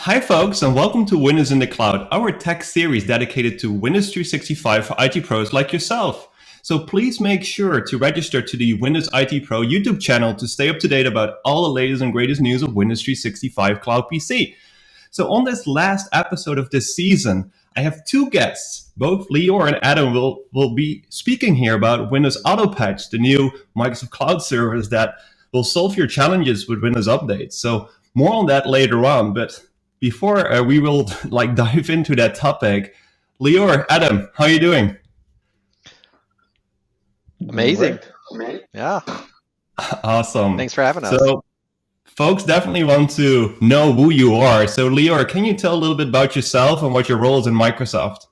Hi, folks, and welcome to Windows in the Cloud, our tech series dedicated to Windows 365 for IT pros like yourself. So please make sure to register to the Windows IT Pro YouTube channel to stay up to date about all the latest and greatest news of Windows 365 Cloud PC. So on this last episode of this season, I have two guests. Both Lior and Adam will be speaking here about Windows Autopatch, the new Microsoft Cloud service that will solve your challenges with Windows updates. So more on that later on, but before we will dive into that topic, Lior, Adam, how are you doing? Amazing. Yeah. Awesome. Thanks for having us. So folks definitely want to know who you are. So Lior, can you tell a little bit about yourself and what your role is in Microsoft?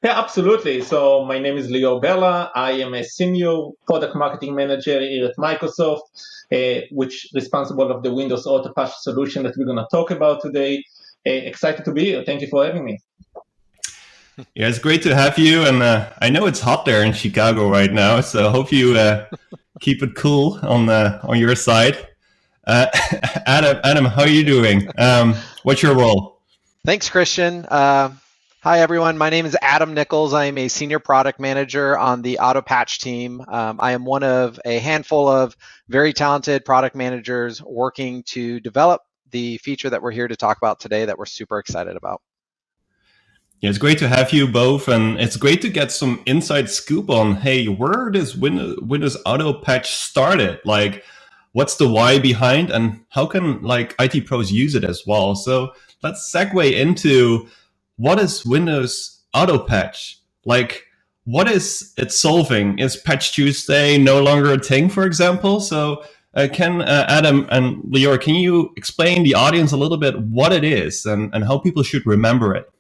Yeah, absolutely. So my name is Lior Bela. I am a senior product marketing manager here at Microsoft, which is responsible of the Windows Autopatch solution that we're going to talk about today. Excited to be here. Thank you for having me. Yeah, it's great to have you. And I know it's hot there in Chicago right now, so I hope you keep it cool on your side. Adam, how are you doing? What's your role? Thanks, Christian. Hi, everyone. My name is Adam Nichols. I am a senior product manager on the Autopatch team. I am one of a handful of very talented product managers working to develop the feature that we're here to talk about today that we're super excited about. Yeah, it's great to have you both, and it's great to get some inside scoop on, hey, where does Windows Autopatch started? Like, what's the why behind, and how can IT pros use it as well? So let's segue into what is Windows Autopatch? Like, what is it solving? Is Patch Tuesday no longer a thing, for example? So can Adam and Lior, can you explain the audience a little bit what it is and how people should remember it?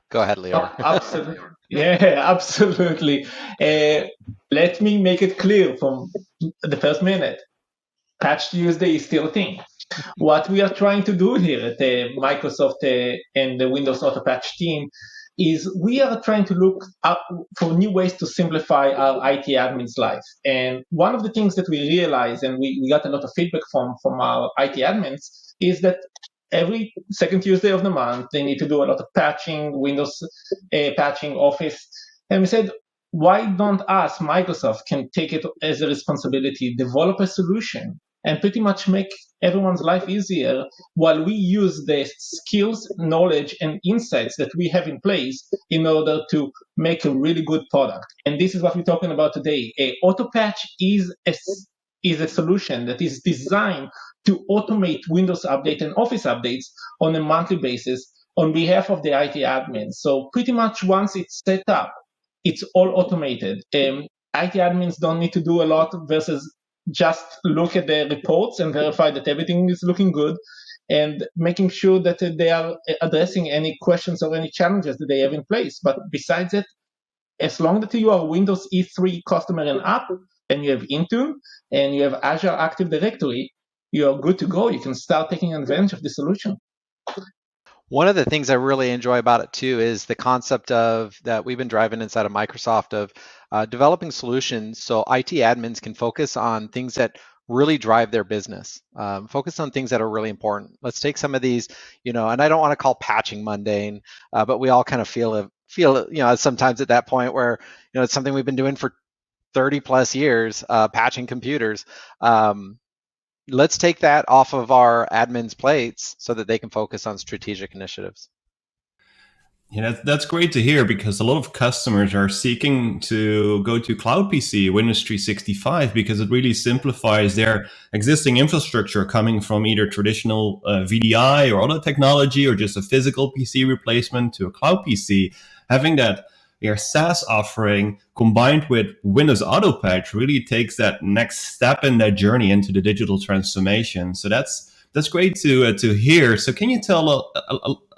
Go ahead, Lior. Absolutely. Yeah, absolutely. Let me make it clear from the first minute. Patch Tuesday is still a thing. What we are trying to do here at Microsoft and the Windows Autopatch team is we are trying to look up for new ways to simplify our IT admin's life. And one of the things that we realized, and we got a lot of feedback from our IT admins, is that every second Tuesday of the month, they need to do a lot of patching, Windows patching, Office. And we said, why don't us, Microsoft, can take it as a responsibility, develop a solution, and pretty much make everyone's life easier while we use the skills, knowledge, and insights that we have in place in order to make a really good product. And this is what we're talking about today. Autopatch is a solution that is designed to automate Windows update and Office updates on a monthly basis on behalf of the IT admin. So pretty much once it's set up, it's all automated. IT admins don't need to do a lot versus just look at the reports and verify that everything is looking good and making sure that they are addressing any questions or any challenges that they have in place. But besides it, as long as you are a Windows E3 customer and up, and you have Intune, and you have Azure Active Directory, you are good to go. You can start taking advantage of the solution. One of the things I really enjoy about it too is the concept of that we've been driving inside of Microsoft of developing solutions so IT admins can focus on things that really drive their business, focus on things that are really important. Let's take some of these, and I don't want to call patching mundane, but we all kind of feel it, sometimes at that point where, it's something we've been doing for 30 plus years, patching computers. Let's take that off of our admins' plates so that they can focus on strategic initiatives. Yeah, that's great to hear because a lot of customers are seeking to go to Cloud PC, Windows 365, because it really simplifies their existing infrastructure coming from either traditional VDI or other technology or just a physical PC replacement to a Cloud PC. Having that SaaS offering combined with Windows Autopatch really takes that next step in that journey into the digital transformation. So that's great to hear. So can you tell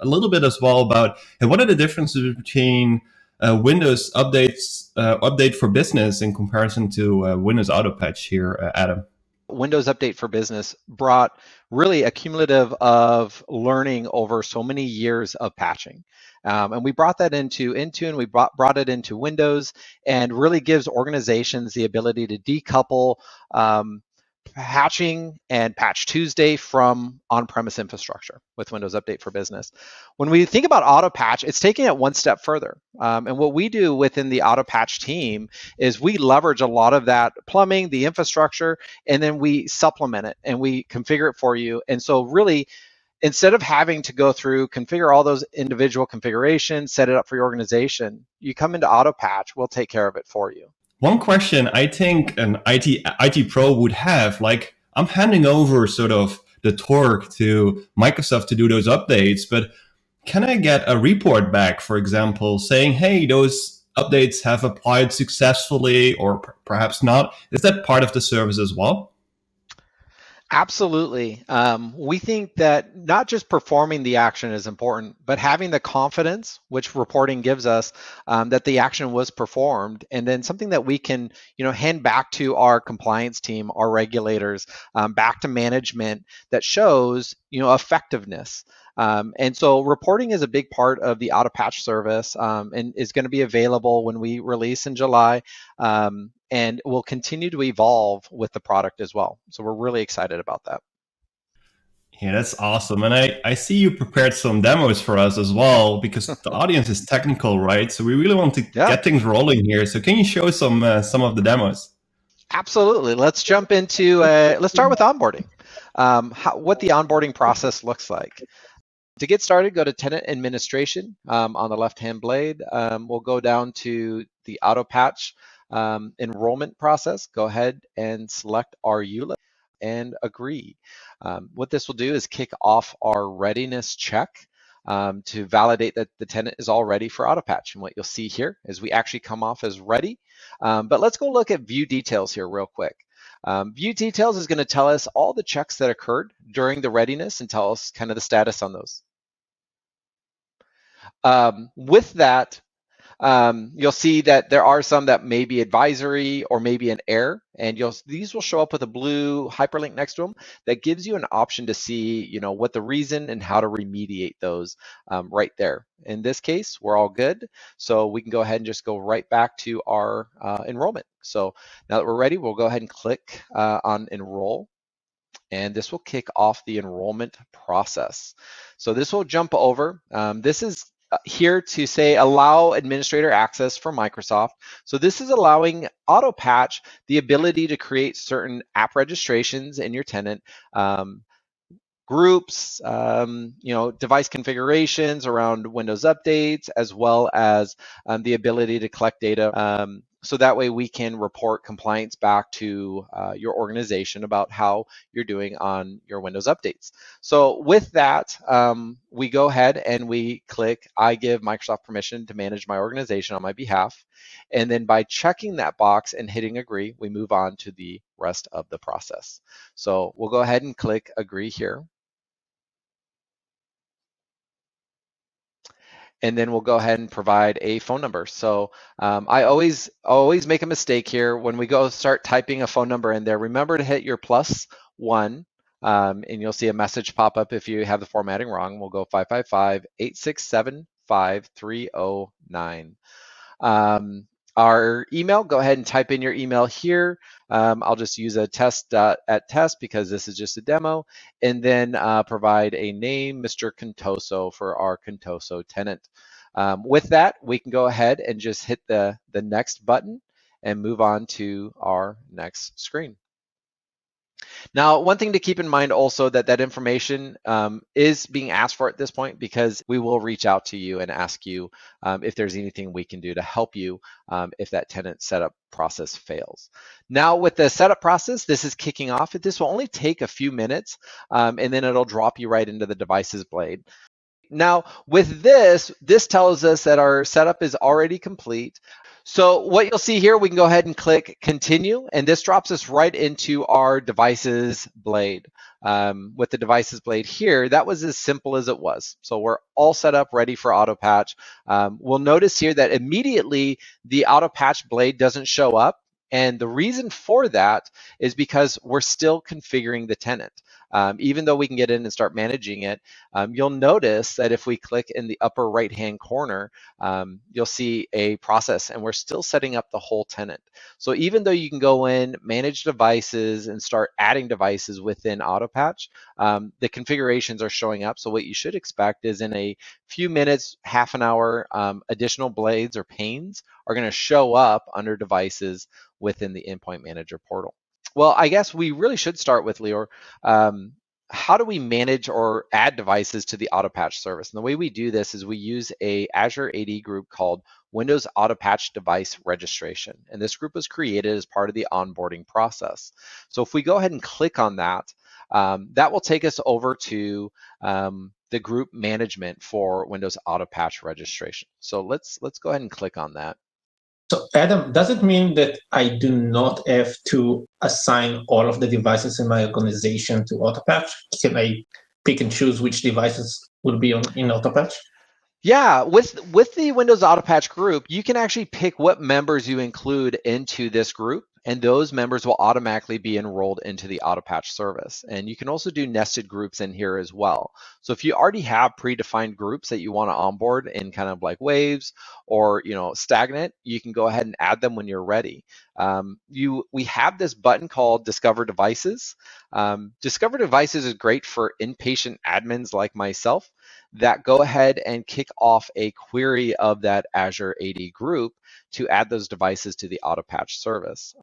a little bit as well about what are the differences between Windows Update for Business in comparison to Windows Autopatch here, Adam? Windows Update for Business brought really a cumulative of learning over so many years of patching. And we brought that into Intune, we brought it into Windows, and really gives organizations the ability to decouple patching and Patch Tuesday from on-premise infrastructure with Windows Update for Business. When we think about Autopatch, it's taking it one step further. And what we do within the Autopatch team is we leverage a lot of that plumbing, the infrastructure, and then we supplement it and we configure it for you. And so really, instead of having to go through, configure all those individual configurations, set it up for your organization, you come into Autopatch, we'll take care of it for you. One question I think an IT pro would have, like, I'm handing over sort of the torque to Microsoft to do those updates, but can I get a report back, for example, saying, hey, those updates have applied successfully or perhaps not? Is that part of the service as well? Absolutely. We think that not just performing the action is important, but having the confidence, which reporting gives us, that the action was performed, and then something that we can, hand back to our compliance team, our regulators, back to management that shows, effectiveness. And so reporting is a big part of the Autopatch service, and is going to be available when we release in July. And will continue to evolve with the product as well. So we're really excited about that. Yeah, that's awesome. And I see you prepared some demos for us as well, because the audience is technical, right? So we really want to get things rolling here. So can you show some of the demos? Absolutely. Let's jump into, let's start with onboarding, what the onboarding process looks like. To get started, go to Tenant Administration on the left-hand blade. We'll go down to the Autopatch enrollment process. Go ahead and select our EULA and agree. What this will do is kick off our readiness check to validate that the tenant is all ready for Autopatch. And what you'll see here is we actually come off as ready. But let's go look at view details here real quick. View details is going to tell us all the checks that occurred during the readiness and tell us kind of the status on those. With that, you'll see that there are some that may be advisory or maybe an error, and these will show up with a blue hyperlink next to them that gives you an option to see, what the reason and how to remediate those right there. In this case, we're all good, so we can go ahead and just go right back to our enrollment. So now that we're ready, we'll go ahead and click on enroll, and this will kick off the enrollment process. So this will jump over. This is here to say allow administrator access for Microsoft. So this is allowing Autopatch the ability to create certain app registrations in your tenant, groups, device configurations around Windows updates, as well as the ability to collect data. So that way we can report compliance back to your organization about how you're doing on your Windows updates. So with that, we go ahead and we click, I give Microsoft permission to manage my organization on my behalf. And then by checking that box and hitting agree, we move on to the rest of the process. So we'll go ahead and click agree here. And then we'll go ahead and provide a phone number. So I always make a mistake here. When we go start typing a phone number in there, remember to hit your +1, and you'll see a message pop up if you have the formatting wrong. We'll go 555-867-5309. Our email, go ahead and type in your email here. I'll just use a test at test because this is just a demo, and then provide a name, Mr. Contoso, for our Contoso tenant. With that, we can go ahead and just hit the next button and move on to our next screen. Now, one thing to keep in mind also that information is being asked for at this point, because we will reach out to you and ask you if there's anything we can do to help you if that tenant setup process fails. Now, with the setup process, this is kicking off. This will only take a few minutes, and then it'll drop you right into the devices blade. Now, with this tells us that our setup is already complete. So what you'll see here, we can go ahead and click continue, and this drops us right into our devices blade. With the devices blade here, that was as simple as it was. So we're all set up, ready for Autopatch. We'll notice here that immediately the Autopatch blade doesn't show up. And the reason for that is because we're still configuring the tenant. even though we can get in and start managing it, you'll notice that if we click in the upper right-hand corner, you'll see a process, and we're still setting up the whole tenant. So even though you can go in, manage devices, and start adding devices within Autopatch, the configurations are showing up. So what you should expect is in a few minutes, half an hour, additional blades or panes are going to show up under devices within the Endpoint Manager portal. Well, I guess we really should start with Lior. How do we manage or add devices to the Autopatch service? And the way we do this is we use a Azure AD group called Windows Autopatch Device Registration. And this group was created as part of the onboarding process. So if we go ahead and click on that, that will take us over to the group management for Windows Autopatch registration. So let's go ahead and click on that. So Adam, does it mean that I do not have to assign all of the devices in my organization to Autopatch? Can I pick and choose which devices will be in Autopatch? Yeah, with the Windows Autopatch group, you can actually pick what members you include into this group, and those members will automatically be enrolled into the Autopatch service. And you can also do nested groups in here as well. So if you already have predefined groups that you want to onboard in kind of like waves or stagnant, you can go ahead and add them when you're ready. We have this button called Discover Devices. Discover Devices is great for inpatient admins like myself that go ahead and kick off a query of that Azure AD group to add those devices to the Autopatch service.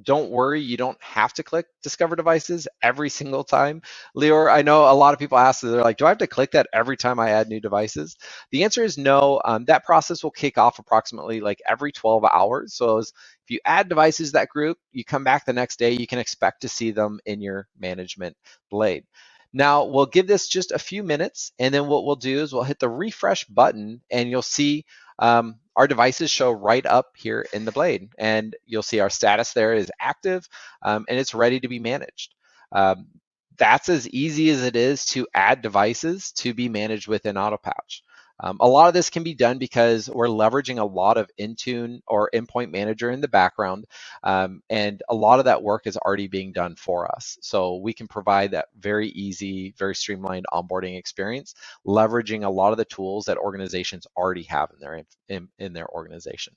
Don't worry, you don't have to click Discover Devices every single time. Lior, I know a lot of people ask, they're like, do I have to click that every time I add new devices? The answer is no. That process will kick off approximately like every 12 hours. So if you add devices to that group, you come back the next day, you can expect to see them in your management blade. Now we'll give this just a few minutes, and then what we'll do is we'll hit the refresh button, and you'll see our devices show right up here in the blade, and you'll see our status there is active, and it's ready to be managed. That's as easy as it is to add devices to be managed within Autopatch. A lot of this can be done because we're leveraging a lot of Intune or Endpoint Manager in the background, and a lot of that work is already being done for us. So we can provide that very easy, very streamlined onboarding experience, leveraging a lot of the tools that organizations already have in their organization.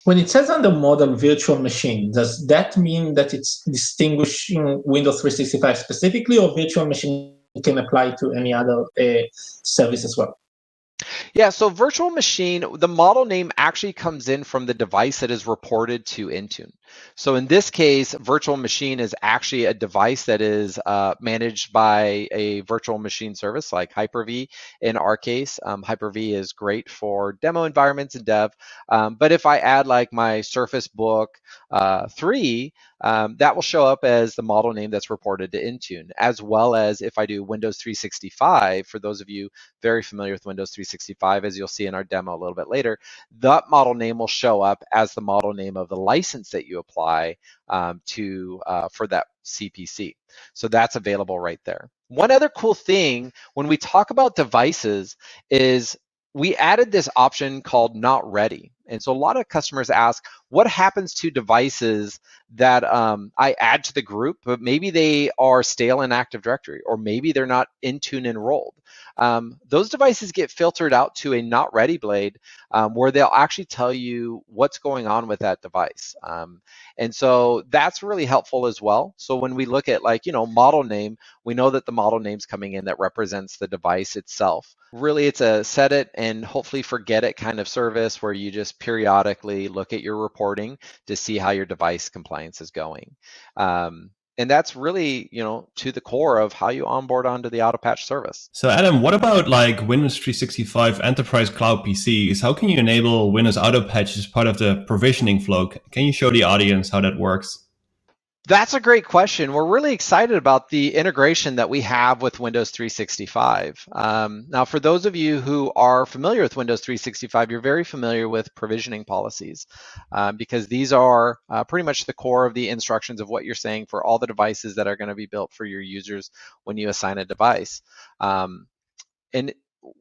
When it says on the model virtual machine, does that mean that it's distinguishing Windows 365 specifically, or virtual machine can apply to any other service as well? Yeah, so virtual machine, the model name actually comes in from the device that is reported to Intune. So in this case, virtual machine is actually a device that is managed by a virtual machine service like Hyper-V. In our case, Hyper-V is great for demo environments and dev. But if I add like my Surface Book 3, that will show up as the model name that's reported to Intune, as well as if I do Windows 365, for those of you very familiar with Windows 365, as you'll see in our demo a little bit later, that model name will show up as the model name of the license that you apply for that CPC. So that's available right there. One other cool thing when we talk about devices is we added this option called not ready. And so a lot of customers ask, what happens to devices that I add to the group, but maybe they are stale in Active Directory, or maybe they're not Intune enrolled. Those devices get filtered out to a not ready blade where they'll actually tell you what's going on with that device. And so that's really helpful as well. So when we look at model name, we know that the model name's coming in that represents the device itself. Really, it's a set it and hopefully forget it kind of service where you just periodically look at your reporting to see how your device compliance is going. And that's really, to the core of how you onboard onto the Autopatch service. So Adam, what about like Windows 365 Enterprise Cloud PCs? How can you enable Windows Autopatch as part of the provisioning flow? Can you show the audience how that works? That's a great question. We're really excited about the integration that we have with Windows 365. Now, for those of you who are familiar with Windows 365, you're very familiar with provisioning policies because these are pretty much the core of the instructions of what you're saying for all the devices that are going to be built for your users when you assign a device. And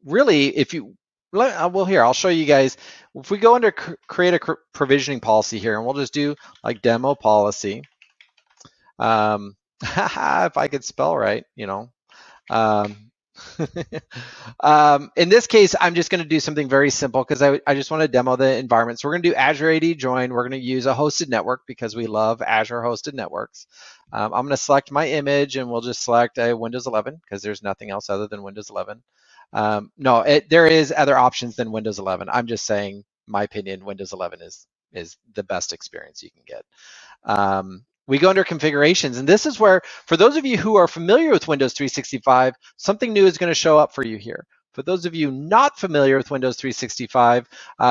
really, if you here, I'll show you guys. If we go under create a provisioning policy here, and we'll just do like demo policy. If I could spell right, you know. Um, in this case, I'm just going to do something very simple because I just want to demo the environment. So we're going to do Azure AD join. We're going to use a hosted network because we love Azure hosted networks. I'm going to select my image and we'll just select a Windows 11 because there's nothing else other than Windows 11. No, there is other options than Windows 11. I'm just saying, my opinion, Windows 11 is the best experience you can get. We go under configurations, and this is where, for those of you who are familiar with Windows 365, something new is going to show up for you here. For those of you not familiar with Windows 365,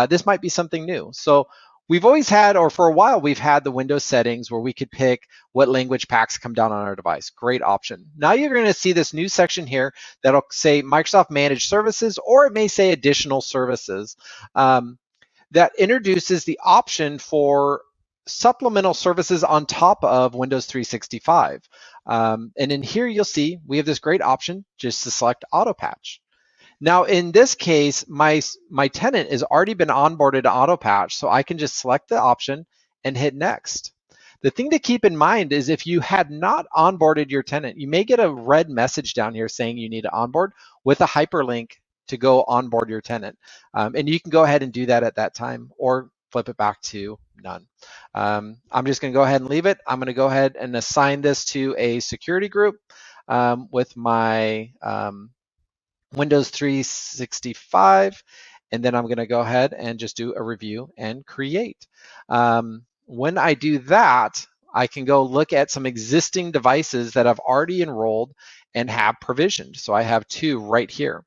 this might be something new. So we've always had, or for a while, we've had the Windows settings where we could pick what language packs come down on our device. Great option. Now you're going to see this new section here that'll say Microsoft Managed Services, or it may say Additional Services. That introduces the option for supplemental services on top of Windows 365. And in here, you'll see we have this great option just to select Autopatch. Now, in this case, my tenant has already been onboarded to Autopatch, so I can just select the option and hit Next. The thing to keep in mind is if you had not onboarded your tenant, you may get a red message down here saying you need to onboard with a hyperlink to go onboard your tenant. And you can go ahead and do that at that time or flip it back to none. I'm just going to go ahead and leave it. I'm going to go ahead and assign this to a security group with my Windows 365. And then I'm going to go ahead and just do a review and create. When I do that, I can go look at some existing devices that I've already enrolled and have provisioned. So I have 2 right here.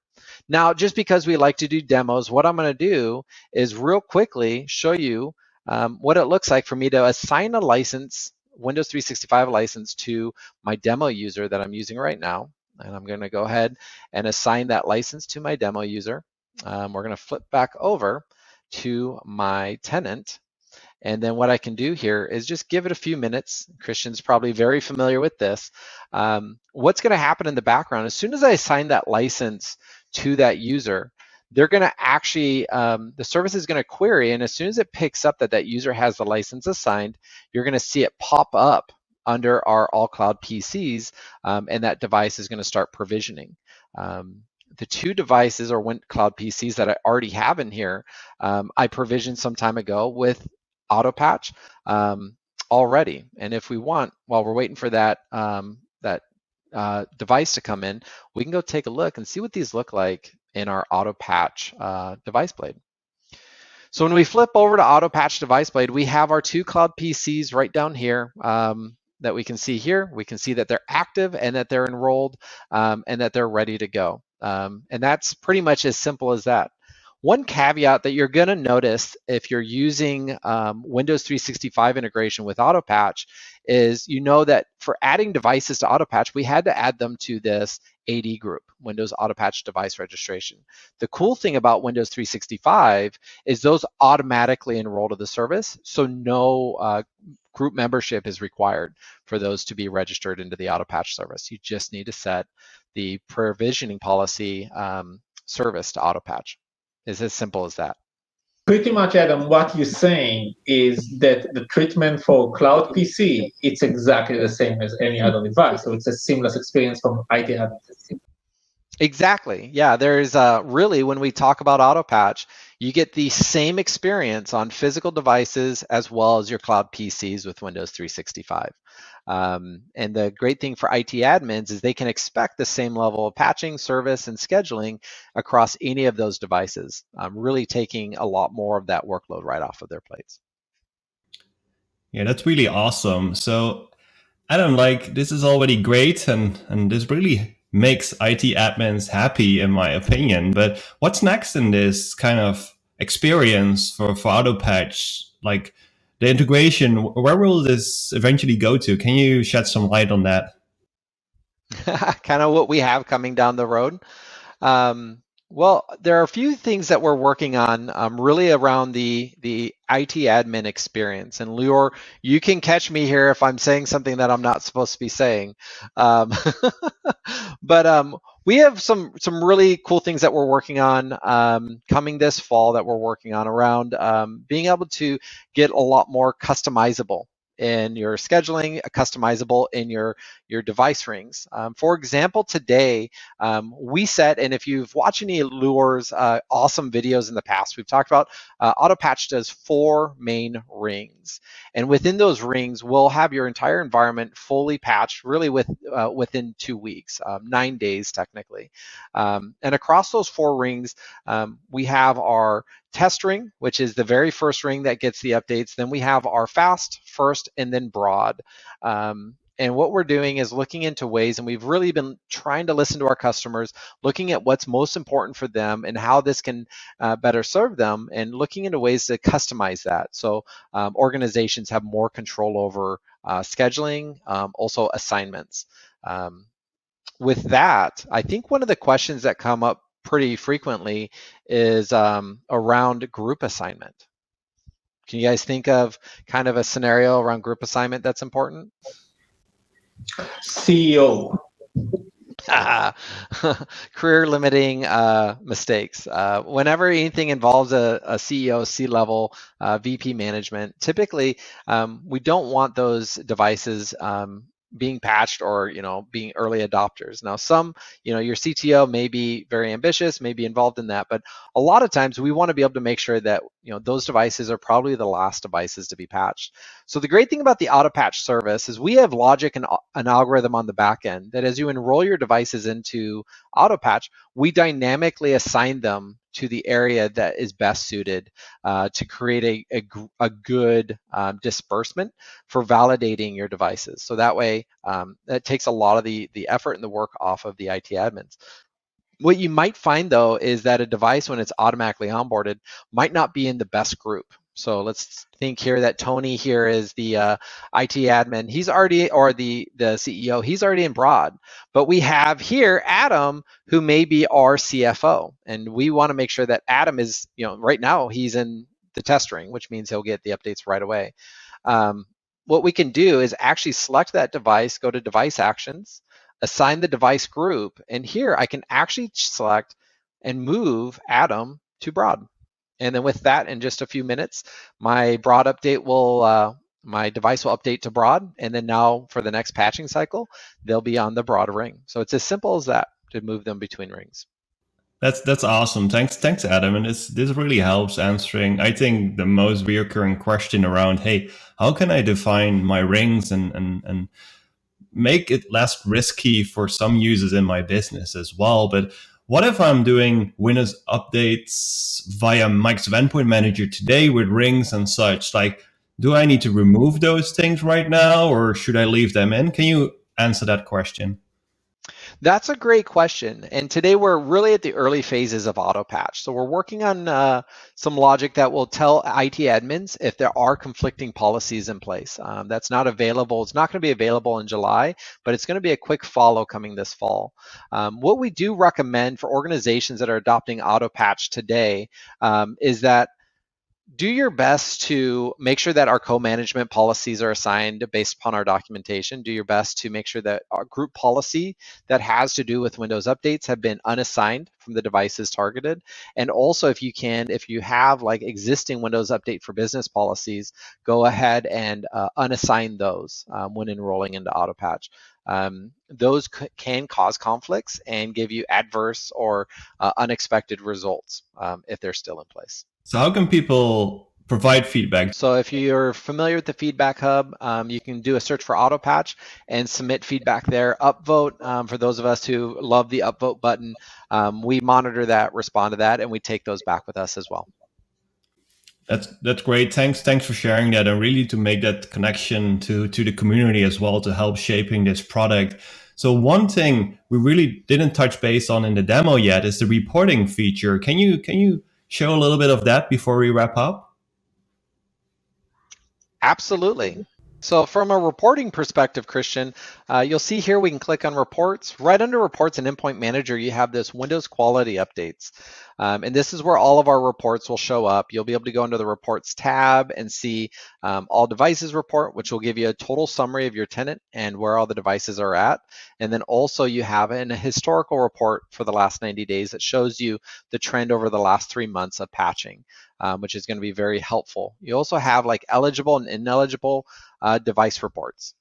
Now, just because we like to do demos, what I'm going to do is real quickly show you what it looks like for me to assign a license, Windows 365 license, to my demo user that I'm using right now. And I'm going to go ahead and assign that license to my demo user. We're going to flip back over to my tenant. And then what I can do here is just give it a few minutes. Christian's probably very familiar with this. What's going to happen in the background, as soon as I assign that license to that user, they're going to actually, the service is going to query, and as soon as it picks up that that user has the license assigned, you're going to see it pop up under our All Cloud PCs, and that device is going to start provisioning. The 2 devices or Cloud PCs that I already have in here, I provisioned some time ago with Autopatch already. And if we want, while we're waiting for that device to come in, we can go take a look and see what these look like in our Autopatch device blade. So when we flip over to Autopatch device blade, we have our 2 Cloud PCs right down here that we can see here. We can see that they're active and that they're enrolled and that they're ready to go. And that's pretty much as simple as that. One caveat that you're going to notice if you're using Windows 365 integration with Autopatch is you know that for adding devices to Autopatch, we had to add them to this AD group, Windows Autopatch device registration. The cool thing about Windows 365 is those automatically enroll to the service, so no group membership is required for those to be registered into the Autopatch service. You just need to set the provisioning policy service to Autopatch. It's as simple as that. Pretty much, Adam, what you're saying is that the treatment for Cloud PC, it's exactly the same as any other device. So it's a seamless experience from IT admin. Exactly. Yeah, there's really, when we talk about Autopatch, you get the same experience on physical devices as well as your cloud PCs with Windows 365. And the great thing for IT admins is they can expect the same level of patching, service, and scheduling across any of those devices, really taking a lot more of that workload right off of their plates. Yeah, that's really awesome. So Adam, like, this is already great, and this really makes IT admins happy, in my opinion. But what's next in this kind of experience for Autopatch? Like, the integration, where will this eventually go to? Can you shed some light on that? Kind of what we have coming down the road. Well, there are a few things that we're working on really around the IT admin experience. And Lior, you can catch me here if I'm saying something that I'm not supposed to be saying. But we have some really cool things that we're working on coming this fall that we're working on around being able to get a lot more customizable in your scheduling, customizable in your device rings. For example, today we set, and if you've watched any of Lior's awesome videos in the past, we've talked about Autopatch does 4 main rings. And within those rings, we'll have your entire environment fully patched really within 2 weeks, 9 days technically. And across those 4 rings, we have our test ring, which is the very first ring that gets the updates. Then we have our fast, first, and then broad. And what we're doing is looking into ways, and we've really been trying to listen to our customers, looking at what's most important for them and how this can better serve them, and looking into ways to customize that. So organizations have more control over scheduling, also assignments. With that, I think one of the questions that come up pretty frequently is around group assignment. Can you guys think of kind of a scenario around group assignment that's important? CEO. Career limiting mistakes. Whenever anything involves a CEO, C-level, VP management, typically we don't want those devices being patched or being early adopters. Now some, your CTO may be very ambitious, may be involved in that, but a lot of times we want to be able to make sure that those devices are probably the last devices to be patched. So the great thing about the Autopatch service is we have logic and an algorithm on the back end that as you enroll your devices into Autopatch, we dynamically assign them to the area that is best suited to create a good disbursement for validating your devices. So that way, that takes a lot of the effort and the work off of the IT admins. What you might find though is that a device, when it's automatically onboarded, might not be in the best group. So let's think here that Tony here is the IT admin. He's already, or the CEO, he's already in broad. But we have here Adam, who may be our CFO. And we want to make sure that Adam is, right now he's in the test ring, which means he'll get the updates right away. What we can do is actually select that device, go to device actions, assign the device group. And here I can actually select and move Adam to broad. And then with that, in just a few minutes, my broad update will, my device will update to broad. And then now for the next patching cycle, they'll be on the broad ring. So it's as simple as that to move them between rings. That's awesome. Thanks, Adam. And this really helps answering, I think, the most recurring question around, hey, how can I define my rings and make it less risky for some users in my business as well? But what if I'm doing Windows updates via Microsoft Endpoint Manager today with rings and such? Like, do I need to remove those things right now, or should I leave them in? Can you answer that question? That's a great question. And today we're really at the early phases of Autopatch. So we're working on some logic that will tell IT admins if there are conflicting policies in place. That's not available. It's not going to be available in July, but it's going to be a quick follow coming this fall. What we do recommend for organizations that are adopting Autopatch today is that do your best to make sure that our co-management policies are assigned based upon our documentation. Do your best to make sure that our group policy that has to do with Windows updates have been unassigned from the devices targeted. And also, if you have like existing Windows Update for Business policies, go ahead and unassign those when enrolling into Autopatch. Those can cause conflicts and give you adverse or unexpected results if they're still in place. So how can people provide feedback? So if you're familiar with the Feedback Hub, you can do a search for Autopatch and submit feedback there. Upvote, for those of us who love the upvote button, we monitor that, respond to that, and we take those back with us as well. That's great. Thanks for sharing that, and really to make that connection to the community as well to help shaping this product. So one thing we really didn't touch base on in the demo yet is the reporting feature. Can you show a little bit of that before we wrap up? Absolutely. So from a reporting perspective, Christian, you'll see here we can click on reports. Right under reports and endpoint manager, you have this Windows quality updates. And this is where all of our reports will show up. You'll be able to go into the reports tab and see all devices report, which will give you a total summary of your tenant and where all the devices are at. And then also you have a historical report for the last 90 days that shows you the trend over the last 3 months of patching. which is going to be very helpful. You also have like eligible and ineligible device reports.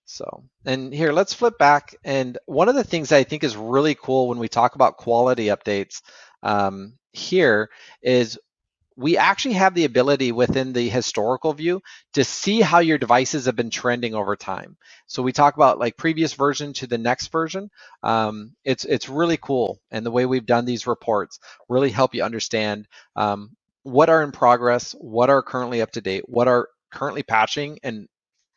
So, and here, let's flip back. And one of the things that I think is really cool when we talk about quality updates here is we actually have the ability within the historical view to see how your devices have been trending over time. So we talk about like previous version to the next version. It's really cool. And the way we've done these reports really help you understand what are in progress, what are currently up to date, what are currently patching, and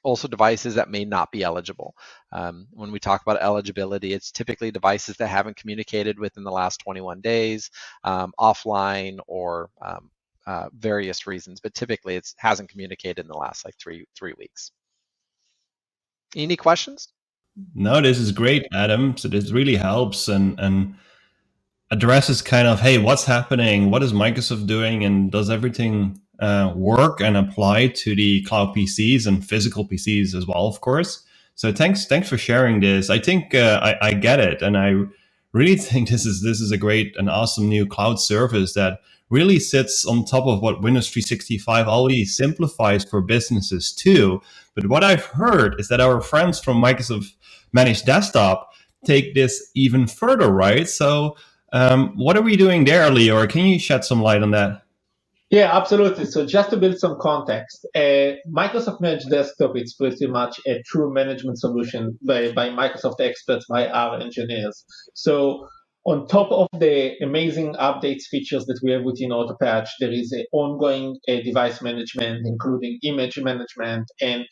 also devices that may not be eligible. When we talk about eligibility, it's typically devices that haven't communicated within the last 21 days, offline, or various reasons, but typically it hasn't communicated in the last like three weeks. Any questions? No, this is great, Adam. So this really helps and addresses kind of, hey, what's happening? What is Microsoft doing? And does everything work and apply to the cloud PCs and physical PCs as well, of course? So thanks for sharing this. I think I get it, and I really think this is a great and awesome new cloud service that really sits on top of what Windows 365 already simplifies for businesses too. But what I've heard is that our friends from Microsoft Managed Desktop take this even further, right? So what are we doing there, Lior? Can you shed some light on that? Yeah, absolutely. So just to build some context, Microsoft Managed Desktop is pretty much a true management solution by Microsoft experts, by our engineers. So on top of the amazing updates features that we have within Autopatch, there is an ongoing device management, including image management, and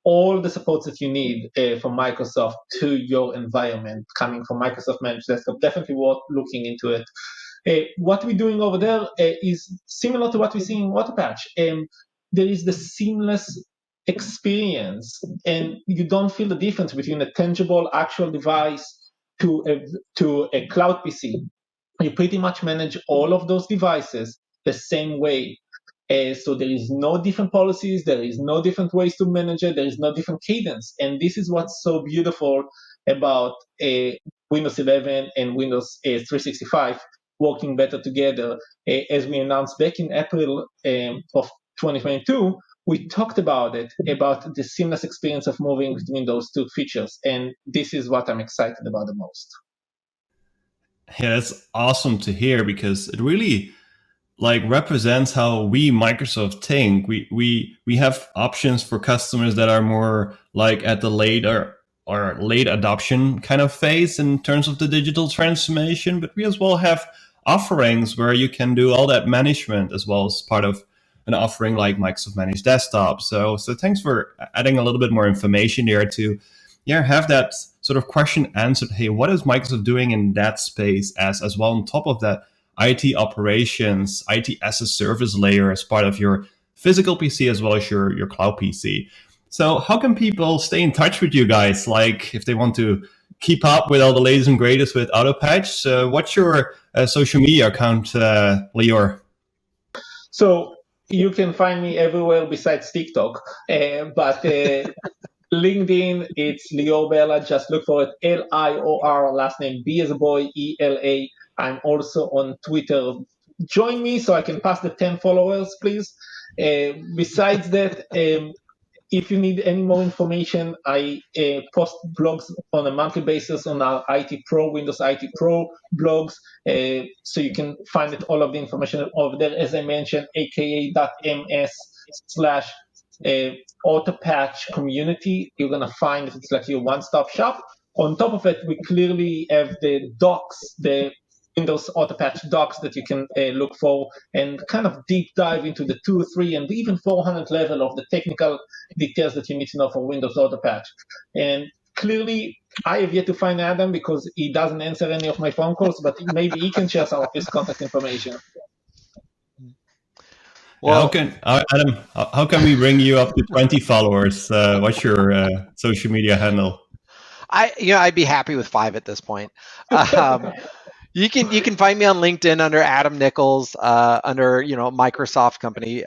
all the supports that you need from Microsoft to your environment coming from Microsoft Managed Desktop. Definitely worth looking into it. What we're doing over there is similar to what we see in Autopatch. There is the seamless experience, and you don't feel the difference between a tangible, actual device to a cloud PC. You pretty much manage all of those devices the same way. So there is no different policies, there is no different ways to manage it, there is no different cadence. And this is what's so beautiful about Windows 11 and Windows 365 working better together. As we announced back in April of 2022, we talked about it, about the seamless experience of moving between those two features. And this is what I'm excited about the most. Yeah, that's awesome to hear, because it really represents how we Microsoft think. We have options for customers that are more like at the later or late adoption kind of phase in terms of the digital transformation, but we as well have offerings where you can do all that management as well as part of an offering like Microsoft Managed Desktop. So thanks for adding a little bit more information there to have that sort of question answered. Hey, what is Microsoft doing in that space as well on top of that IT operations, IT as a service layer as part of your physical PC as well as your cloud PC? So how can people stay in touch with you guys? Like if they want to keep up with all the latest and greatest with Autopatch, what's your social media account, Lior? So you can find me everywhere besides TikTok, but LinkedIn, it's Lior Bela. Just look for it, Lior, last name B as a boy, ELA. I'm also on Twitter. Join me so I can pass the 10 followers, please. Besides that, if you need any more information, I post blogs on a monthly basis on our IT Pro, Windows IT Pro blogs. So you can find it, all of the information over there, as I mentioned, aka.ms/Autopatch community. You're going to find it's like your one-stop shop. On top of it, we clearly have the docs, the Windows Autopatch docs that you can look for and kind of deep dive into the 2, 3, and even 400 level of the technical details that you need to know for Windows Autopatch. And clearly, I have yet to find Adam because he doesn't answer any of my phone calls, but maybe he can share some of his contact information. Well, Adam, how can we bring you up to 20 followers? What's your social media handle? I'd be happy with 5 at this point. You can find me on LinkedIn under Adam Nichols, under Microsoft company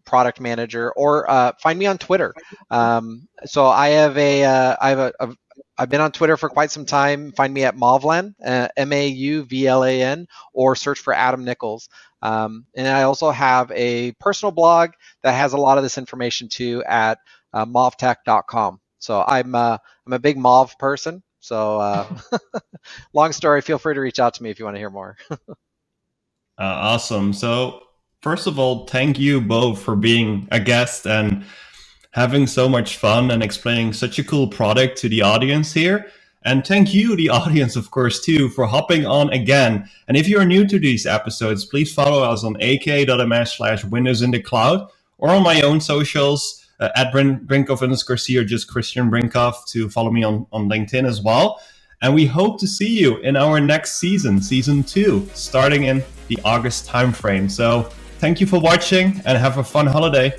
product manager, or find me on Twitter. So I have a I've been on Twitter for quite some time. Find me at Mauvlan, Mauvlan, or search for Adam Nichols. And I also have a personal blog that has a lot of this information too at mauvtech.com. So I'm a big Mauve person. So long story, feel free to reach out to me if you want to hear more. Awesome. So first of all, thank you both for being a guest and having so much fun and explaining such a cool product to the audience here. And thank you, the audience, of course, too, for hopping on again. And if you're new to these episodes, please follow us on aka.ms/Windows in the Cloud or on my own socials at Brinkhoff_C or just Christiaan Brinkhoff to follow me on LinkedIn as well. And we hope to see you in our next season, season 2, starting in the August timeframe. So thank you for watching and have a fun holiday.